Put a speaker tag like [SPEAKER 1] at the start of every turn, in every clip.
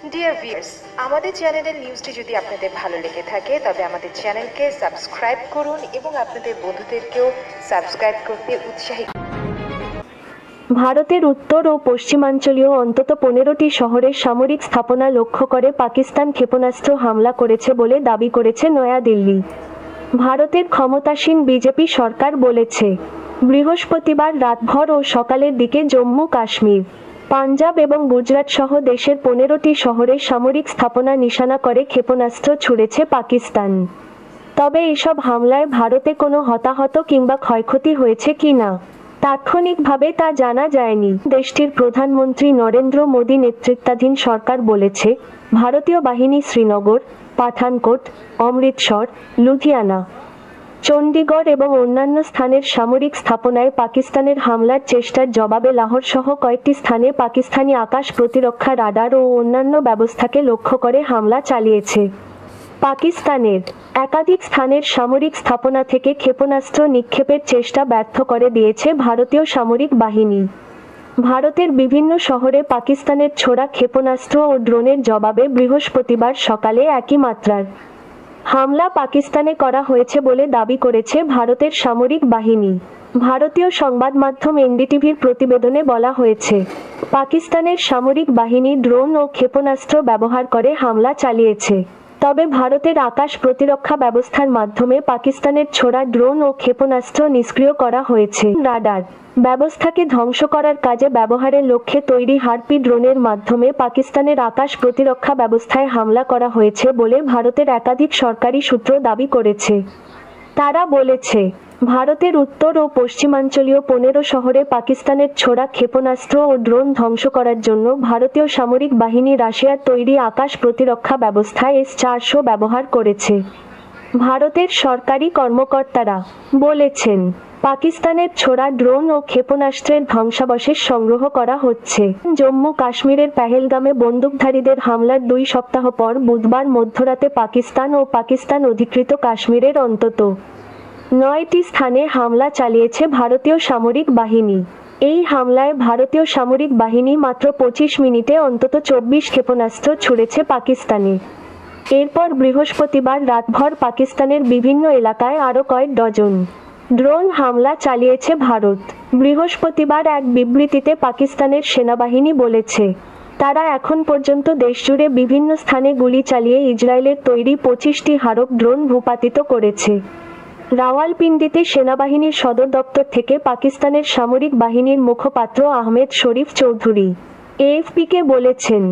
[SPEAKER 1] Dear viewers, আমাদের চ্যানেলের নিউজটি যদি আপনাদের ভালো লেগে থাকে তবে আমাদের চ্যানেলকে সাবস্ক্রাইব করুন এবং আপনাদের বন্ধুদেরকেও সাবস্ক্রাইব করতে উৎসাহিত।
[SPEAKER 2] ভারতের উত্তর ও পশ্চিমাঞ্চলীয় অন্তত 15টি শহরের সামরিক স্থাপনা লক্ষ্য করে পাকিস্তান ক্ষেপণাস্ত্র হামলা করেছে বলে দাবি করেছে নয়াদিল্লি। ভারতের ক্ষমতাসীন বিজেপি সরকার বলেছে, বৃহস্পতিবার রাতভর ও সকালের দিকে জম্মু কাশ্মীর, পাঞ্জাব এবং গুজরাট সহ দেশের 15টি শহরে সামরিক স্থাপনা নিশানা করে ক্ষেপণাস্ত্র ছুড়েছে পাকিস্তান। তবে এসব হামলায় ভারতে কোনো হতাহত কিংবা ক্ষয়ক্ষতি হয়েছে কিনা তাৎক্ষণিকভাবে তা জানা যায়নি। দেশটির প্রধানমন্ত্রী নরেন্দ্র মোদী নেতৃত্বাধীন সরকার বলেছে, ভারতীয় বাহিনী শ্রীনগর, পাঠানকোট, অমৃতসর, লুধিয়ানা, চণ্ডীগড় এবং অন্যান্য স্থানের সামরিক স্থাপনায় পাকিস্তানের হামলার চেষ্টার জবাবে লাহোর সহ কয়েকটি স্থানে পাকিস্তানি আকাশ প্রতিরক্ষা রাডার ও অন্যান্য ব্যবস্থাকে লক্ষ্য করে হামলা চালিয়েছে। পাকিস্তানের একাধিক স্থানের সামরিক স্থাপনা থেকে ক্ষেপণাস্ত্র নিক্ষেপের চেষ্টা ব্যর্থ করে দিয়েছে ভারতীয় সামরিক বাহিনী। ভারতের বিভিন্ন শহরে পাকিস্তানের ছোড়া ক্ষেপণাস্ত্র ও ড্রোনের জবাবে বৃহস্পতিবার সকালে একই মাত্রার হামলা পাকিস্তানে করা হয়েছে বলে দাবি করেছে ভারতের সামরিক বাহিনী। ভারতীয় সংবাদ মাধ্যম এনডিটিভির প্রতিবেদনে বলা হয়েছে, পাকিস্তানের সামরিক বাহিনী ড্রোন ও ক্ষেপণাস্ত্র ব্যবহার করে হামলা চালিয়েছে। তবে ভারতের আকাশ প্রতিরক্ষা ব্যবস্থার মাধ্যমে পাকিস্তানের ছোড়া ড্রোন ও ক্ষেপণাস্ত্র নিষ্ক্রিয় করা হয়েছে। রাডার ব্যবস্থাকে ধ্বংস করার কাজে ব্যবহারের লক্ষ্যে তৈরি হারপি ড্রোনের মাধ্যমে পাকিস্তানের আকাশ প্রতিরক্ষা ব্যবস্থায় হামলা করা হয়েছে বলে ভারতের একাধিক সরকারি সূত্র দাবি করেছে। তারা বলেছে, ভারতের উত্তর ও পশ্চিমাঞ্চলীয় 15 শহরে পাকিস্তানের ছোড়া ক্ষেপণাস্ত্র ও ড্রোন ধ্বংস করার জন্য ভারতীয় সামরিক বাহিনী রাশিয়ার তৈরি আকাশ প্রতিরক্ষা ব্যবস্থা S-400 ব্যবহার করেছে। ভারতের সরকারি কর্মকর্তারা বলেছেন, পাকিস্তানের ছোড়া ড্রোন ও ক্ষেপণাস্ত্রের ধ্বংসাবশেষ সংগ্রহ করা হচ্ছে। জম্মু কাশ্মীরের পেহেলগামে বন্দুকধারীদের হামলার 2 সপ্তাহ পর বুধবার মধ্যরাতে পাকিস্তান ও পাকিস্তান অধিকৃত কাশ্মীরের অন্তত 9টি স্থানে হামলা চালিয়েছে ভারতীয় সামরিক বাহিনী। এই হামলায় ভারতীয় সামরিক বাহিনী মাত্র 25 মিনিটে অন্তত 24 ক্ষেপণাস্ত্র ছুড়েছে পাকিস্তানে। এরপর বৃহস্পতিবার রাতভর পাকিস্তানের বিভিন্ন এলাকায় আরও কয়েক ডজন ড্রোন হামলা চালিয়েছে ভারত। বৃহস্পতিবার এক বিবৃতিতে পাকিস্তানের সেনাবাহিনী বলেছে, তারা এখন পর্যন্ত দেশজুড়ে বিভিন্ন স্থানে গুলি চালিয়ে ইসরায়েলের তৈরি 25টি হারপ ড্রোন ভূপাতিত করেছে। রাওয়ালপিন্ডিতে সেনাবাহিনীর সদর দপ্তর থেকে পাকিস্তানের সামরিক বাহিনীর মুখপাত্র আহমেদ শরীফ চৌধুরী এএফপিকে বলেছেন,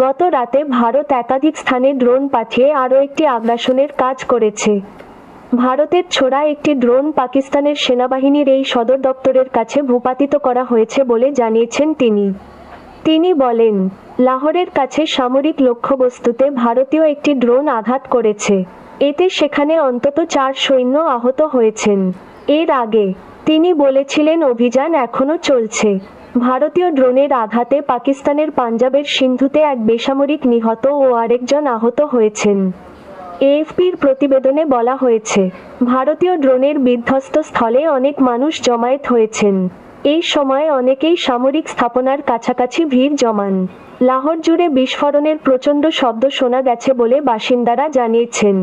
[SPEAKER 2] গত রাতে ভারত একাধিক স্থানে ড্রোন পাঠিয়ে আরও একটি আগ্রাসনের কাজ করেছে। ভারতের ছোড়া একটি ড্রোন পাকিস্তানের সেনাবাহিনীর এই সদর দপ্তরের কাছে ভূপাতিত করা হয়েছে বলে জানিয়েছেন তিনি বলেন, লাহোরের কাছে সামরিক লক্ষ্যবস্তুতে ভারতীয় একটি ড্রোন আঘাত করেছে। এতে সেখানে অন্তত 4 সৈন্য আহত হয়েছেন। এর আগে তিনি বলেছিলেন, অভিযান এখনও চলছে। ভারতীয় ড্রোনের আঘাতে পাকিস্তানের পাঞ্জাবের সিন্ধুতে এক বেসামরিক নিহত ও আরেকজন আহত হয়েছেন। এএফপির প্রতিবেদনে বলা হয়েছে, ভারতীয় ড্রোনের বিধ্বস্ত স্থলে অনেক মানুষ জমায়েত হয়েছেন। এই সময় অনেকেই সামরিক স্থাপনার কাছাকাছি ভিড় জমান। লাহোর জুড়ে বিস্ফোরণের প্রচণ্ড শব্দ শোনা গেছে বলে বাসিন্দারা জানিয়েছেন।